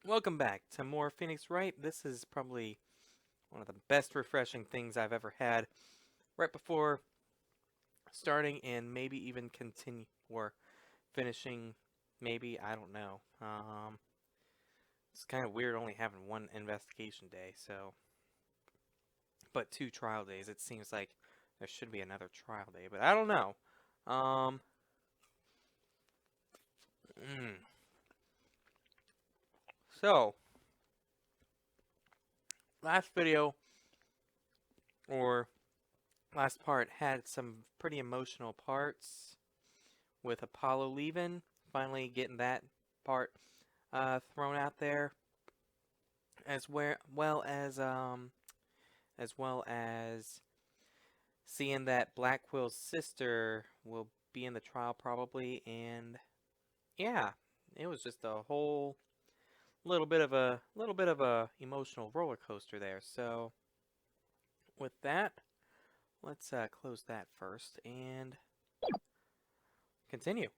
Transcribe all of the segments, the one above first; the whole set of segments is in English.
Welcome back to more Phoenix Wright. This is probably one of the best refreshing things I've ever had right before starting and maybe even continue or finishing, maybe, I don't know. It's kind of weird only having one investigation day, but 2 trial days. It seems like there should be another trial day, but I don't know. Um, mm. So, last video or last part had some pretty emotional parts with Apollo leaving, finally getting that part thrown out there, as well as seeing that Black Quill's sister will be in the trial probably, and yeah, it was just a whole little bit of a emotional roller coaster there. So with that, let's close that first and continue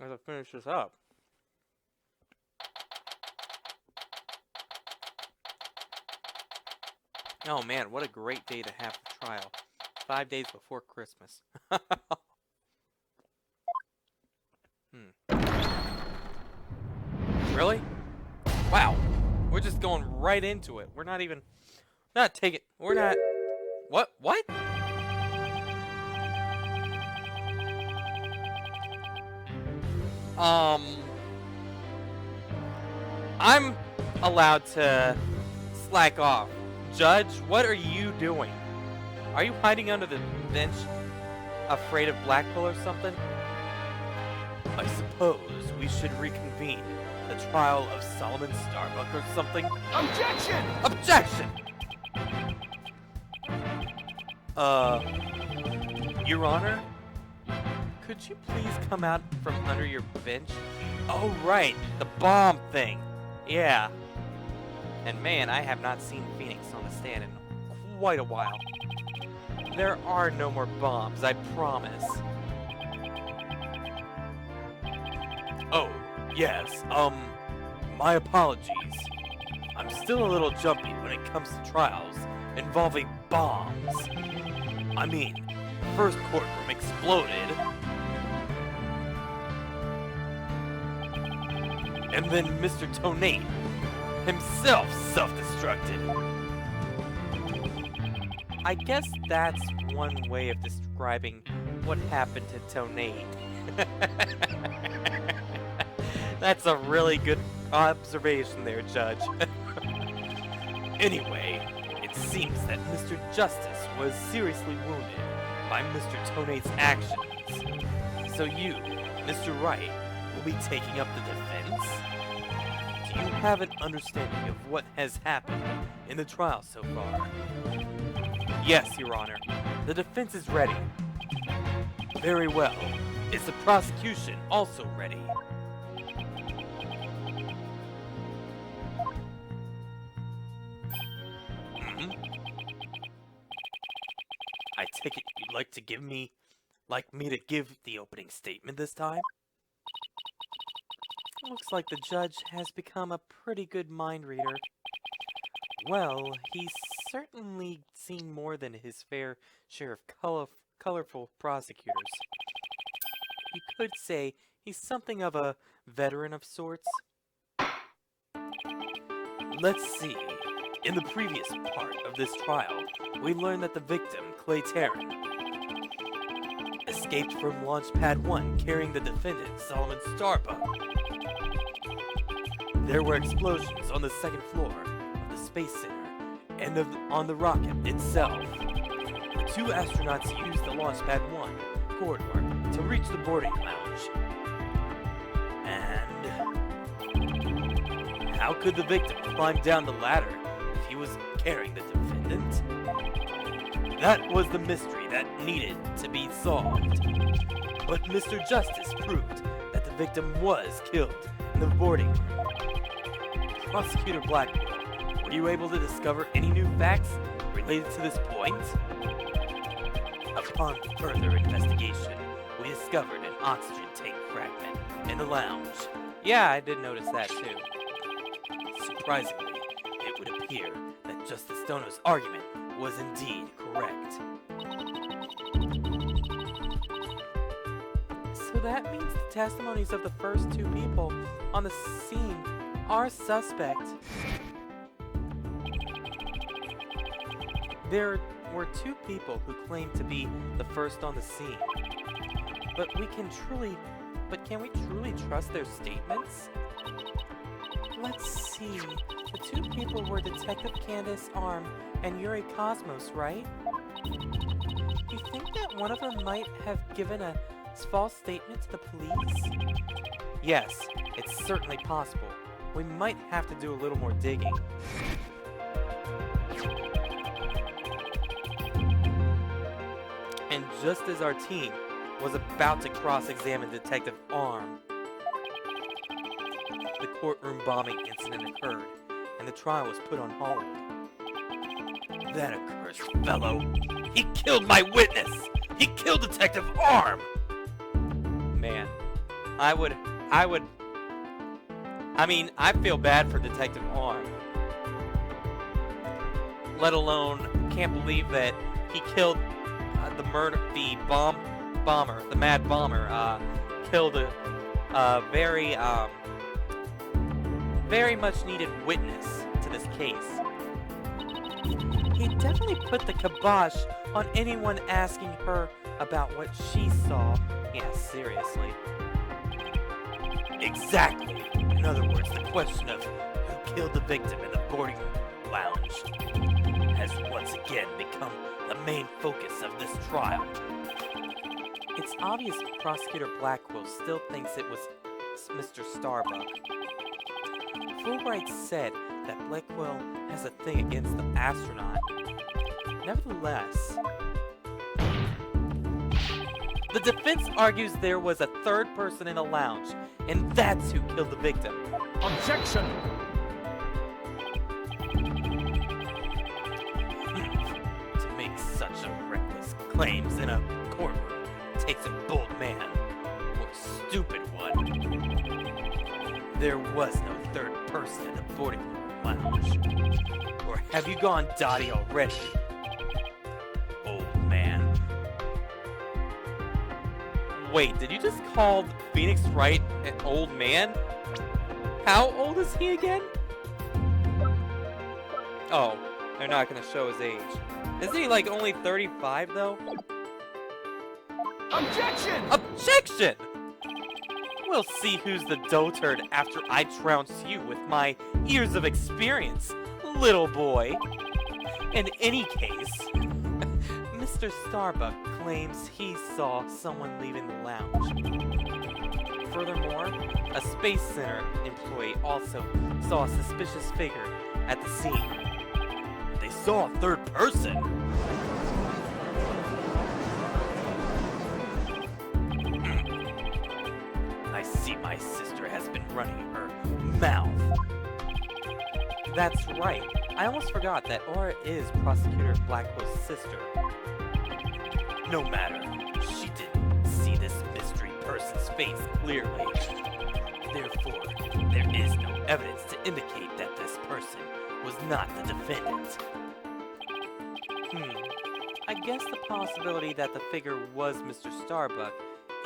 as I finish this up. Oh man, what a great day to have the trial. 5 days before Christmas. Really? Wow. We're just going right into it. We're not even... Not taking... We're not... What? What? I'm allowed to slack off. Judge, what are you doing? Are you hiding under the bench, afraid of Blackpool or something? I suppose we should reconvene the trial of Solomon Starbuck or something. Objection! Objection! Your Honor? Could you please come out from under your bench? Oh, right, the bomb thing. Yeah. And man, I have not seen Phoenix on the stand in quite a while. There are no more bombs, I promise. Oh, yes, my apologies. I'm still a little jumpy when it comes to trials involving bombs. I mean, the first courtroom exploded. And then Mr. Tonate himself self-destructed. I guess that's one way of describing what happened to Tonate. That's a really good observation there, Judge. Anyway, it seems that Mr. Justice was seriously wounded by Mr. Tonate's actions. So you, Mr. Wright, will be taking up the defense? Do you have an understanding of what has happened in the trial so far? Yes, Your Honor. The defense is ready. Very well. Is the prosecution also ready? I take it you'd like me to give the opening statement this time? Looks like the judge has become a pretty good mind reader. Well, he's certainly seen more than his fair share of colorful prosecutors. You could say he's something of a veteran of sorts. Let's see. In the previous part of this trial, we learned that the victim, Clay Tarrant, escaped from Launchpad 1 carrying the defendant, Solomon Starbuck. There were explosions on the second floor of the Space Center and on the rocket itself. The 2 astronauts used the Launchpad 1 corridor to reach the boarding lounge. And how could the victim climb down the ladder if he was carrying the defendant? That was the mystery that needed to be solved. But Mr. Justice proved that the victim was killed in the boarding room. Prosecutor Blackwell, were you able to discover any new facts related to this point? Upon further investigation, we discovered an oxygen tank fragment in the lounge. Yeah, I did notice that too. Surprisingly, it would appear that Justice Stono's argument was indeed correct. So that means the testimonies of the first two people on the scene are suspect. There were two people who claimed to be the first on the scene. But can we truly trust their statements? Let's see. The two people were Detective Candace Arm and Yuri Cosmos, right? You think that one of them might have given a false statement to the police? Yes, it's certainly possible. We might have to do a little more digging. And just as our team was about to cross-examine Detective Arm, the courtroom bombing incident occurred, and the trial was put on hold. That accursed fellow! He killed my witness! He killed Detective Arm! Man, I feel bad for Detective Arm. Let alone, can't believe that he killed the mad bomber, killed a very much needed witness to this case. He definitely put the kibosh on anyone asking her about what she saw. Yeah, seriously. Exactly. In other words, the question of who killed the victim in the boarding lounge has once again become the main focus of this trial. It's obvious Prosecutor Blackwell still thinks it was Mr. Starbuck. Wright said that Blackwell has a thing against the astronaut. Nevertheless, the defense argues there was a third person in the lounge, and that's who killed the victim. Objection! To make such a reckless claims in a courtroom takes a bold man, or a stupid one. There was no third person in the boarding lounge. Or have you gone dotty already? Old man. Wait, did you just call Phoenix Wright an old man? How old is he again? Oh, they're not gonna show his age. Isn't he like only 35 though? Objection! Objection! We'll see who's the dotard after I trounce you with my years of experience, little boy. In any case, Mr. Starbuck claims he saw someone leaving the lounge. Furthermore, a Space Center employee also saw a suspicious figure at the scene. They saw a third person? I see my sister has been running her mouth. That's right. I almost forgot that Aura is Prosecutor Blackwell's sister. No matter, she didn't see this mystery person's face clearly. Therefore, there is no evidence to indicate that this person was not the defendant. I guess the possibility that the figure was Mr. Starbuck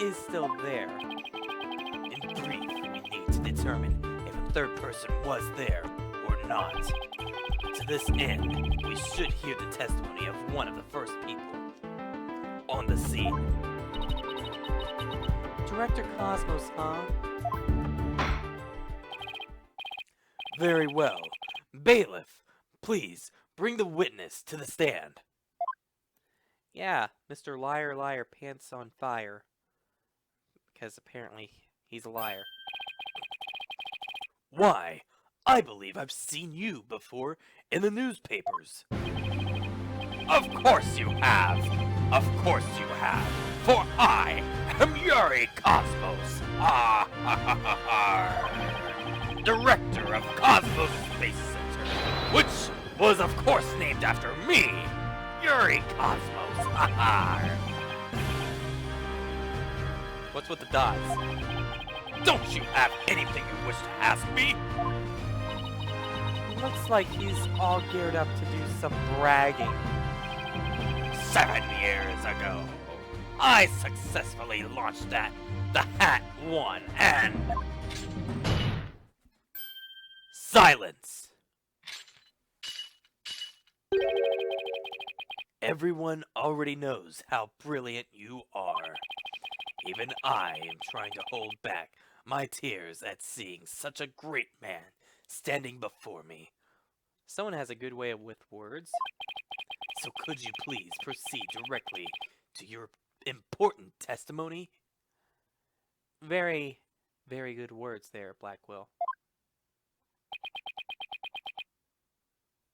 is still there. In brief, we need to determine if a third person was there or not. To this end, we should hear the testimony of one of the first people on the scene. Director Cosmos, huh? Very well. Bailiff, please bring the witness to the stand. Yeah, Mr. Liar Liar Pants on Fire. Because apparently he's a liar. Why, I believe I've seen you before in the newspapers. Of course you have. Of course you have. For I am Yuri Cosmos. Director of Cosmos Space Center, which was of course named after me, Yuri Cosmos. What's with the dots? Don't you have anything you wish to ask me? Looks like he's all geared up to do some bragging. 7 years ago, I successfully launched the Hat 1 and... Silence! Everyone already knows how brilliant you are. Even I am trying to hold back my tears at seeing such a great man standing before me. Someone has a good way with words. So could you please proceed directly to your important testimony? Very, very good words there, Blackwell.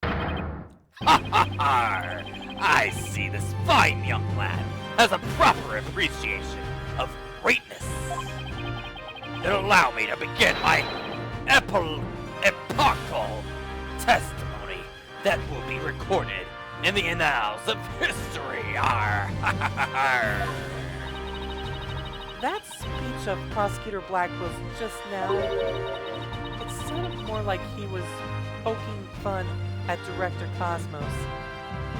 Ha ha ha! I see this fine young lad has a proper appreciation of greatness. Then allow me to begin my epochal testimony that will be recorded in the annals of history. Arr, ha, ha, ha, ha. That speech of Prosecutor Blackwell's just now, it sounded more like he was poking fun at Director Cosmos.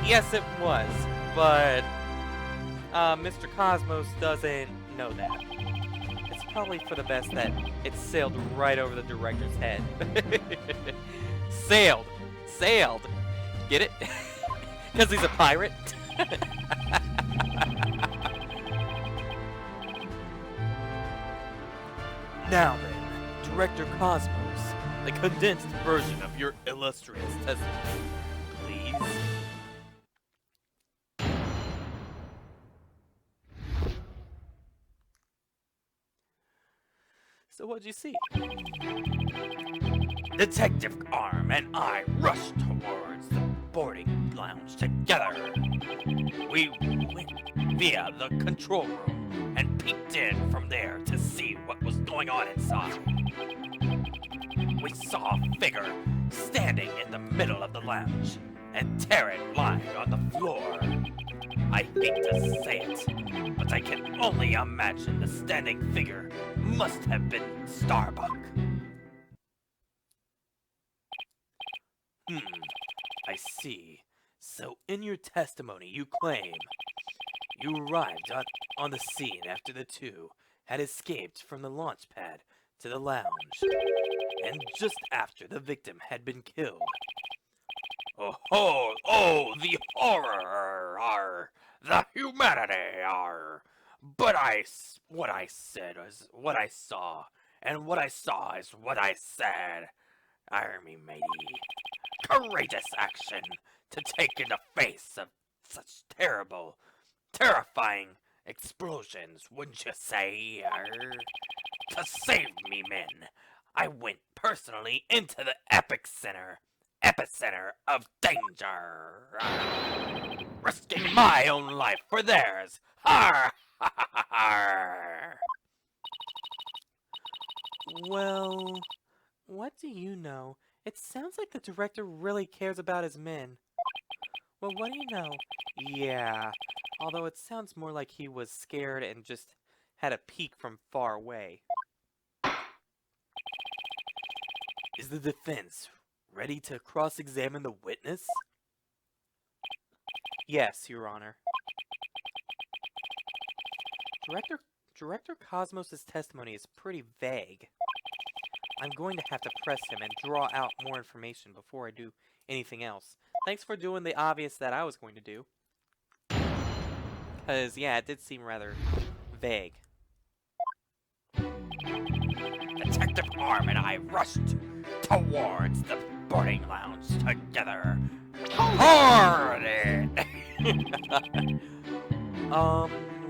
Yes, it was, but Mr. Cosmos doesn't know that. It's probably for the best that it sailed right over the director's head. Sailed! Get it? Because he's a pirate? Now then, Director Cosmos, the condensed version of your illustrious testimony, please. So what'd you see? Detective Arm and I rushed towards the boarding lounge together. We went via the control room and peeked in from there to see what was going on inside. We saw a figure standing in the middle of the lounge and Terran lying on the floor. I hate to say it, but I can only imagine the standing figure must have been Starbuck. I see. So in your testimony you claim you arrived on the scene after the two had escaped from the launch pad to the lounge, and just after the victim had been killed. Oh, the horror, the humanity, But what I said was what I saw, and what I saw is what I said. Army matey, courageous action to take in the face of such terrifying explosions, wouldn't you say? To save me, men, I went personally into the epicenter of danger, risking my own life for theirs. Har, ha, ha, ha, ha. Well, what do you know? It sounds like the director really cares about his men. Well, what do you know? Yeah, although it sounds more like he was scared and just had a peek from far away. Is the defense ready to cross-examine the witness? Yes, Your Honor. Director Cosmos' testimony is pretty vague. I'm going to have to press him and draw out more information before I do anything else. Thanks for doing the obvious that I was going to do. Because, yeah, it did seem rather vague. Detective Arm and I rushed towards the boarding lounge together. Hard it!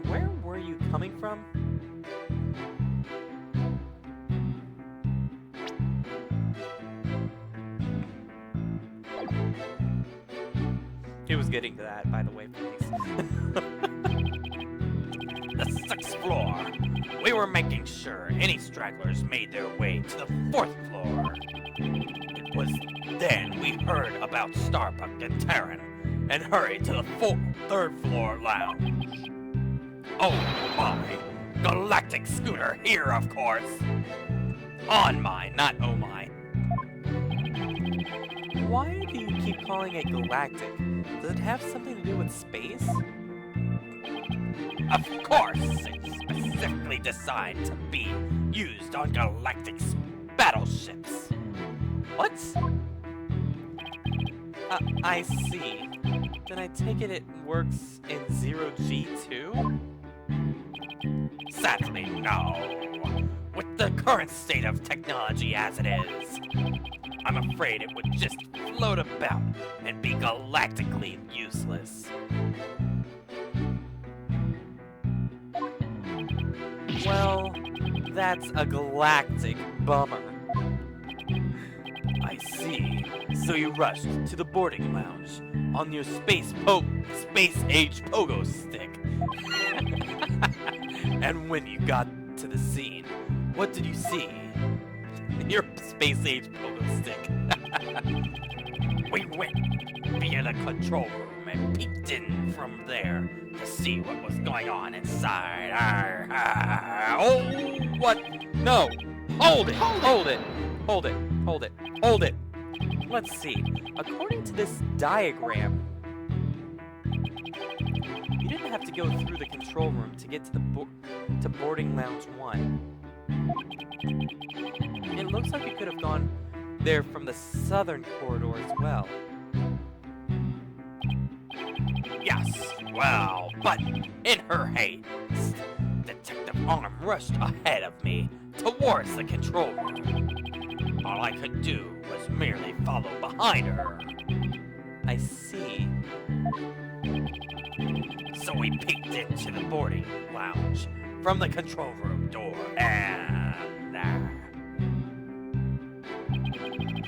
Where were you coming from? He was getting to that, by the way, please. The 6th floor. We were making sure any stragglers made their way to the 4th floor. It was then we heard about Starbuck and Terran and hurried to the 3rd floor lounge. Oh my, galactic scooter here, of course. On mine, not oh my. Why do you keep calling it galactic? Does it have something to do with space? Of course, it's specifically designed to be used on galactic battleships. What? I see. Then I take it works in 0G too? Sadly, no. With the current state of technology as it is, I'm afraid it would just float about and be galactically useless. Well, that's a galactic bummer. I see. So you rushed to the boarding lounge on your space age pogo stick. And when you got to the scene, what did you see? Your space age pogo stick. We went via the control room and peeked in from there to see what was going on inside. Oh, what? No! Hold it! Hold it! Hold it! Hold it! Hold it! Let's see. According to this diagram, you didn't have to go through the control room to get to the boarding lounge 1. It looks like you could have gone there from the southern corridor as well. Yes, well, but in her haste, Detective Arm rushed ahead of me towards the control room. All I could do was merely follow behind her. I see. So we peeked into the boarding lounge from the control room door, and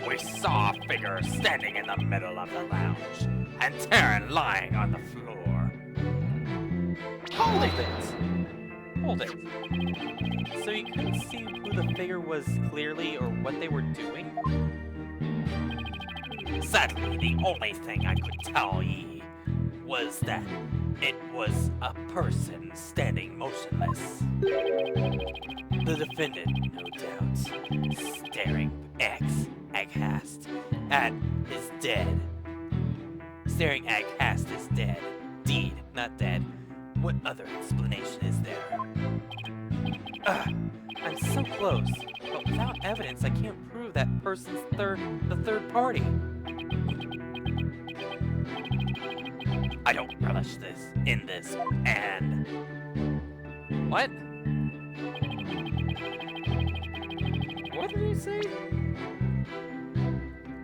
we saw a figure standing in the middle of the lounge, and Taryn lying on the floor. Hold it! Hold it. So you couldn't see who the figure was clearly or what they were doing? Sadly, the only thing I could tell ye was that it was a person standing motionless. The defendant, no doubt, staring aghast at is dead. Staring aghast is dead. Deed, not dead. What other explanation is there? I'm so close, but without evidence, I can't prove that person's the third party. I don't relish in this, and... What? What did you say?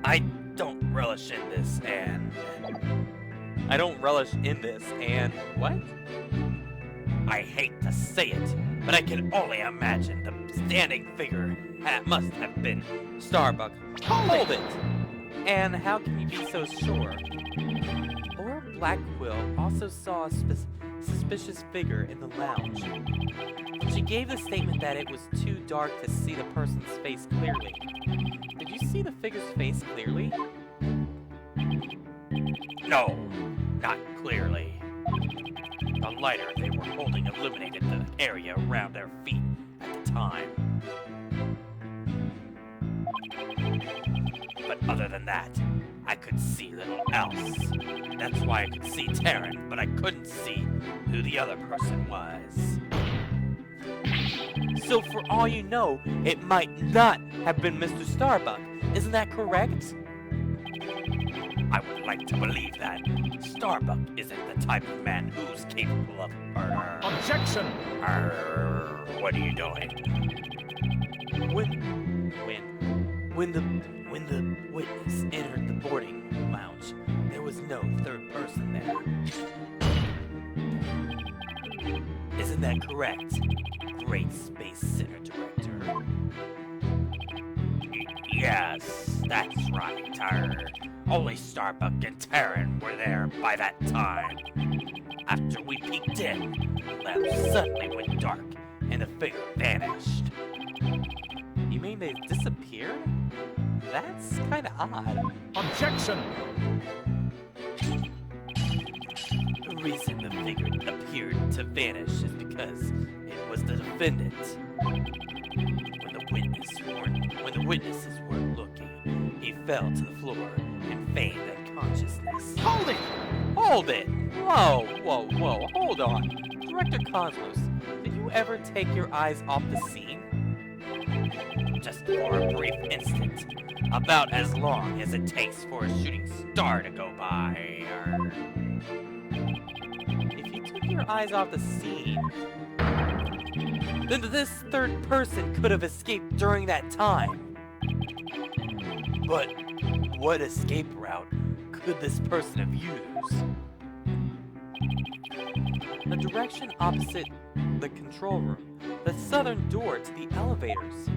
I don't relish in this, and... I don't relish in this, and... What? I hate to say it, but I can only imagine the standing figure must have been Starbuck. Hold it! And how can you be so sure? Laura Blackquill also saw a suspicious figure in the lounge. She gave the statement that it was too dark to see the person's face clearly. Did you see the figure's face clearly? No, not clearly. The lighter they were holding illuminated the area around their feet at the time. But other than that, I could see little else. That's why I could see Taryn, but I couldn't see who the other person was. So for all you know, it might not have been Mr. Starbuck. Isn't that correct? I would like to believe that. Starbuck isn't the type of man who's capable of murder. Objection! What are you doing? When the witness entered the boarding lounge, there was no third person there. Isn't that correct, Great Space Center Director? Yes, that's right. Only Starbuck and Taryn were there by that time. After we peeked in, the lounge suddenly went dark and the figure vanished. You mean they disappeared? That's kinda odd. Objection! The reason the figure appeared to vanish is because it was the defendant. When the witnesses weren't looking, he fell to the floor and feigned unconsciousness. Hold it! Hold it! Whoa, whoa, whoa, hold on. Director Cosmos, did you ever take your eyes off the scene? Just for a brief instant. About as long as it takes for a shooting star to go by. If you took your eyes off the scene, then this third person could have escaped during that time. But what escape route could this person have used? The direction opposite the control room, the southern door to the elevators.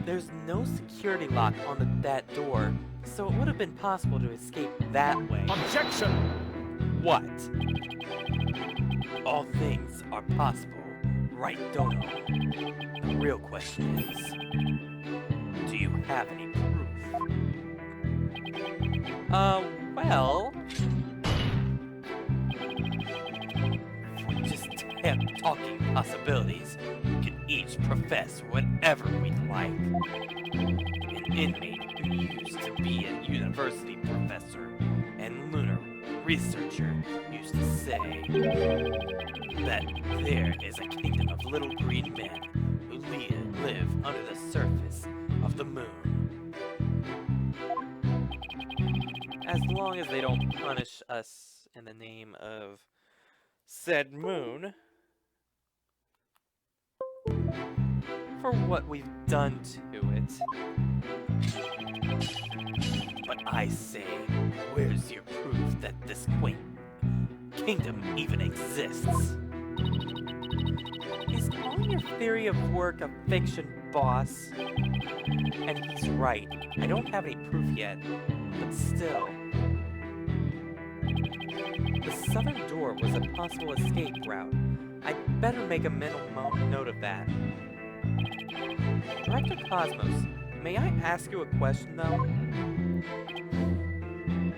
There's no security lock on that door, so it would have been possible to escape that way. Objection! What? All things are possible, right, Dono? The real question is, do you have any proof? Well... If we just kept talking possibilities, we could each profess whatever we'd like. An inmate who used to be a university professor and lunar researcher used to say that there is a kingdom of little green men who live under the surface of the moon. As long as they don't punish us in the name of said moon for what we've done to it. But I say, where's your proof that this quaint kingdom even exists? Is calling your theory of work a fiction, boss? And he's right. I don't have any proof yet, but still. The southern door was a possible escape route. I'd better make a mental note of that. Director Cosmos, may I ask you a question, though?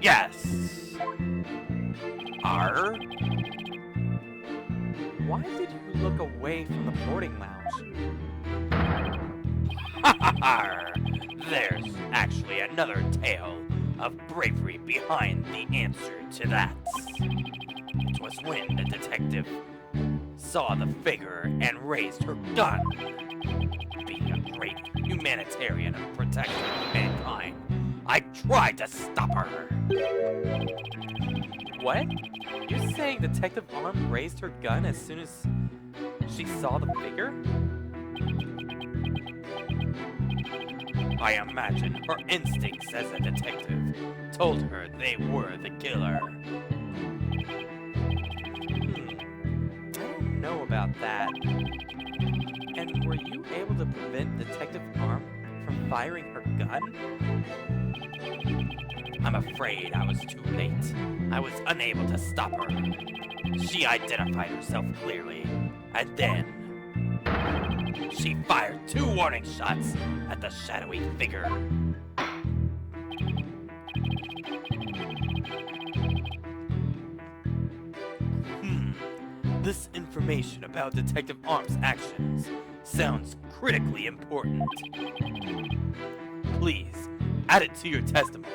Yes. Why did you look away from the boarding lounge? There's actually another tale of bravery behind the answer to that. It was when the detective saw the figure and raised her gun. Being a great humanitarian and protector of mankind, I tried to stop her. What? You're saying Detective Arm raised her gun as soon as she saw the figure? I imagine her instincts as a detective told her they were the killer. I don't know about that. And were you able to prevent Detective Arm from firing her gun? I'm afraid I was too late. I was unable to stop her. She identified herself clearly, and then she fired 2 warning shots at the shadowy figure. This information about Detective Arm's actions sounds critically important. Please, add it to your testimony.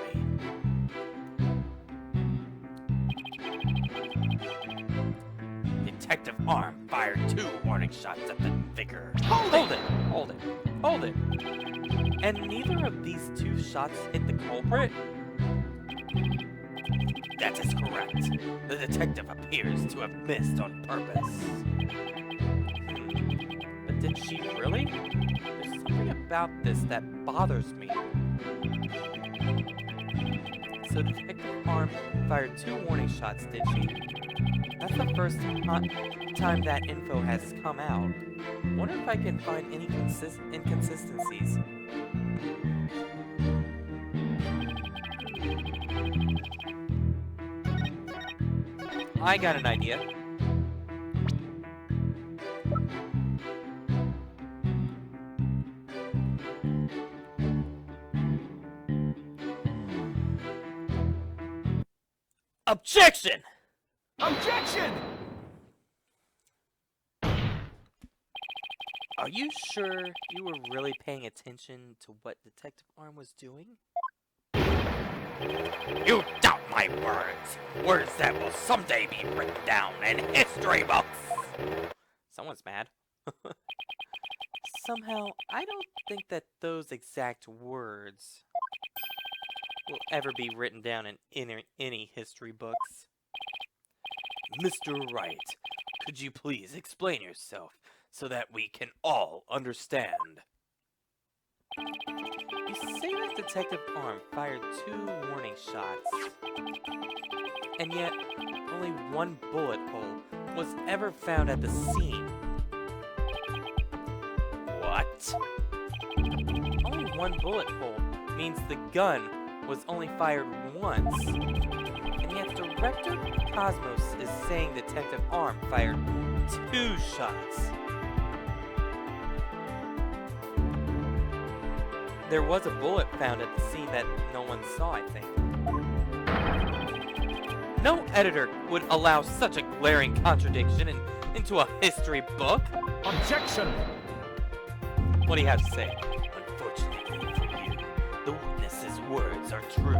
Detective Arm fired 2 warning shots at the figure. Hold it! And neither of these 2 shots hit the culprit? That is correct. The detective appears to have missed on purpose. But did she really? There's something about this that bothers me. So Detective Arm fired 2 warning shots, did she? That's the first time that info has come out. Wonder if I can find any inconsistencies. I got an idea. Objection! Objection! Are you sure you were really paying attention to what Detective Arm was doing? You doubt my words! Words that will someday be written down in history books! Someone's mad. Somehow, I don't think that those exact words will ever be written down in any history books. Mr. Wright, could you please explain yourself so that we can all understand? You say that Detective Arm fired 2 warning shots, and yet only 1 bullet hole was ever found at the scene. What? Only 1 bullet hole means the gun was only fired once, and yet Director Cosmos is saying Detective Arm fired 2 shots. There was a bullet found at the scene that no one saw, I think. No editor would allow such a glaring contradiction into a history book. Objection! What do you have to say? Unfortunately for you, the witness's words are true.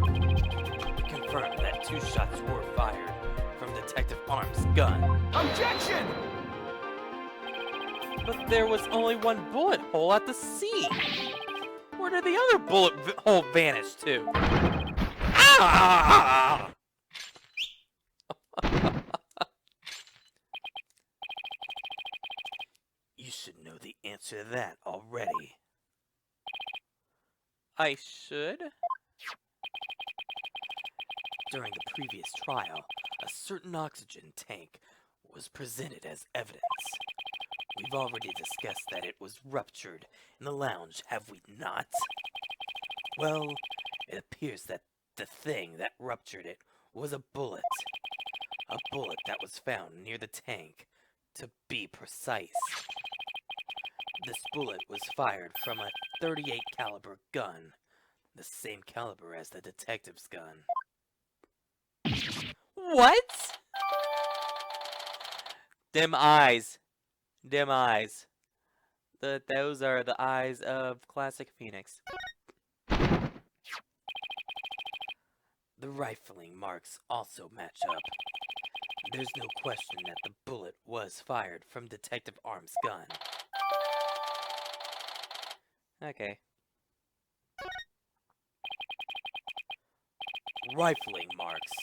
Confirm that 2 shots were fired from Detective Arm's gun. Objection! But there was only 1 bullet hole at the scene. Where did the other bullet hole vanish to? Ah! You should know the answer to that already. I should? During the previous trial, a certain oxygen tank was presented as evidence. We've already discussed that it was ruptured in the lounge, have we not? Well, it appears that the thing that ruptured it was a bullet. A bullet that was found near the tank, to be precise. This bullet was fired from a .38 caliber gun, the same caliber as the detective's gun. What? Dim eyes. Dim eyes. Those are the eyes of Classic Phoenix. The rifling marks also match up. There's no question that the bullet was fired from Detective Arm's gun. Okay. Rifling marks.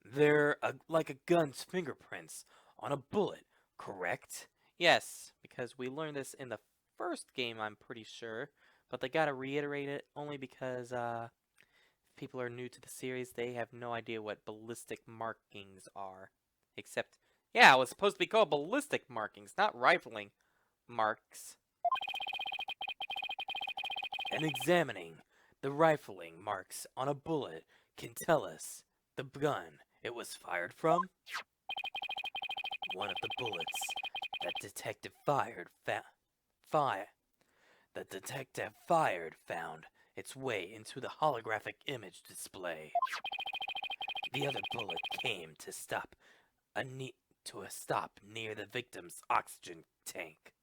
They're like a gun's fingerprints on a bullet, correct? Yes, because we learned this in the first game, I'm pretty sure. But they gotta reiterate it only because people are new to the series. They have no idea what ballistic markings are. Except, yeah, it was supposed to be called ballistic markings, not rifling marks. And examining the rifling marks on a bullet can tell us the gun it was fired from. One of the bullets that detective fired found its way into the holographic image display. The other bullet came to a stop near the victim's oxygen tank.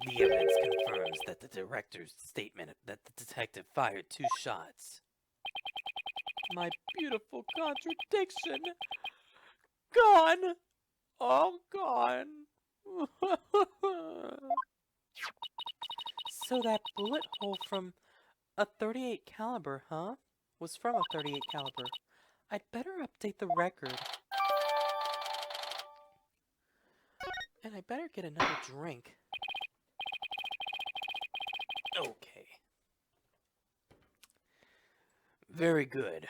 The evidence confirms that the director's statement that the detective fired 2 shots. My beautiful contradiction! Gone! All gone! So that bullet hole from a .38 caliber, huh? Was from a .38 caliber. I'd better update the record. And I better get another drink. Okay. Very good.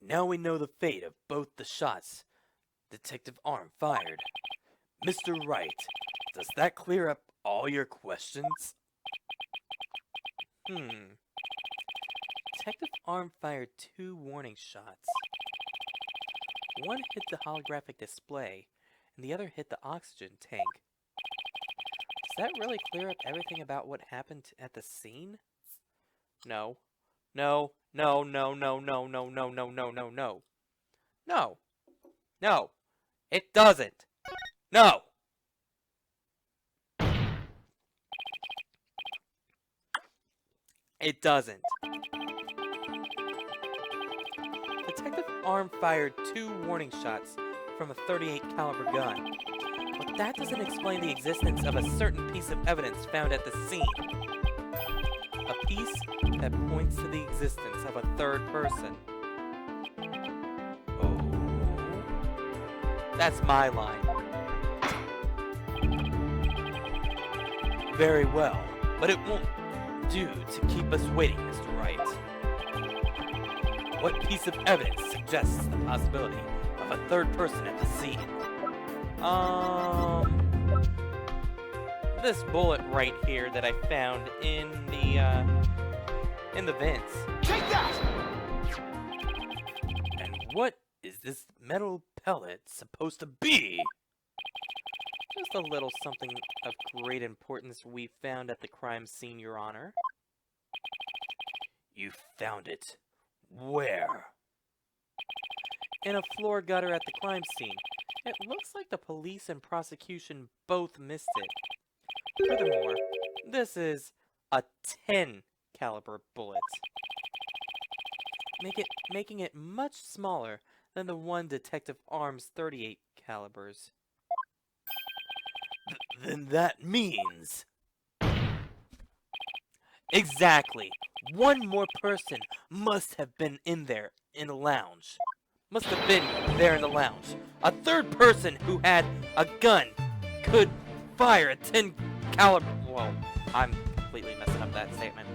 Now we know the fate of both the shots Detective Arm fired. Mr. Wright, does that clear up all your questions? Detective Arm fired 2 warning shots. One hit the holographic display, and the other hit the oxygen tank. Does that really clear up everything about what happened at the scene? No. No, no, no, no, no, no, no, no, no, no, no. No. No. It doesn't. No. It doesn't. Detective Arm fired 2 warning shots from a .38 caliber gun, but that doesn't explain the existence of a certain piece of evidence found at the scene. A piece that points to the existence of a third person. Oh. That's my line. Very well, but it won't do to keep us waiting, Mr. Wright. What piece of evidence suggests the possibility of a third person at the scene? This bullet right here that I found in the vents. Take that! And what is this metal pellet supposed to be? Just a little something of great importance we found at the crime scene, Your Honor. You found it. Where? In a floor gutter at the crime scene. It looks like the police and prosecution both missed it. Furthermore, this is a 10 caliber bullet, making it much smaller than the one Detective Arm's 38 calibers. Then that means... Exactly. One more person must have been in there in the lounge. Must have been there in the lounge. A third person who had a gun could fire a 10 caliber... Whoa, I'm completely messing up that statement.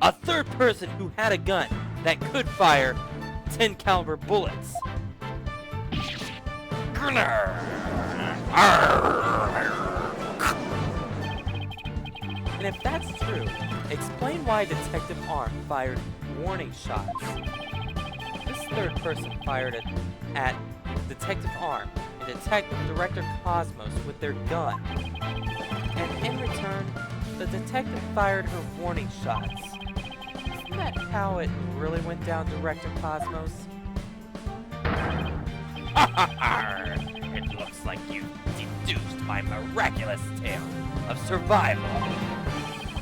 A third person who had a gun that could fire 10 caliber bullets. And if that's true, explain why Detective Arm fired warning shots. This third person fired at Detective Arm and Director Cosmos with their gun. And in return, the detective fired her warning shots. Isn't that how it really went down, Director Cosmos? It looks like you deduced my miraculous tale of survival.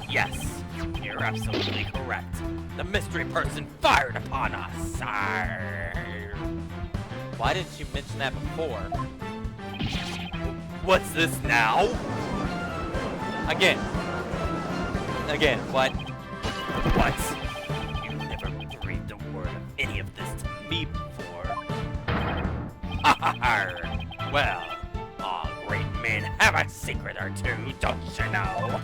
Yes, you're absolutely correct. The mystery person fired upon us. Why didn't you mention that before? What's this now? Again, what? What? You never breathed a word of any of this to me before. Well, all great men have a secret or two, don't you know?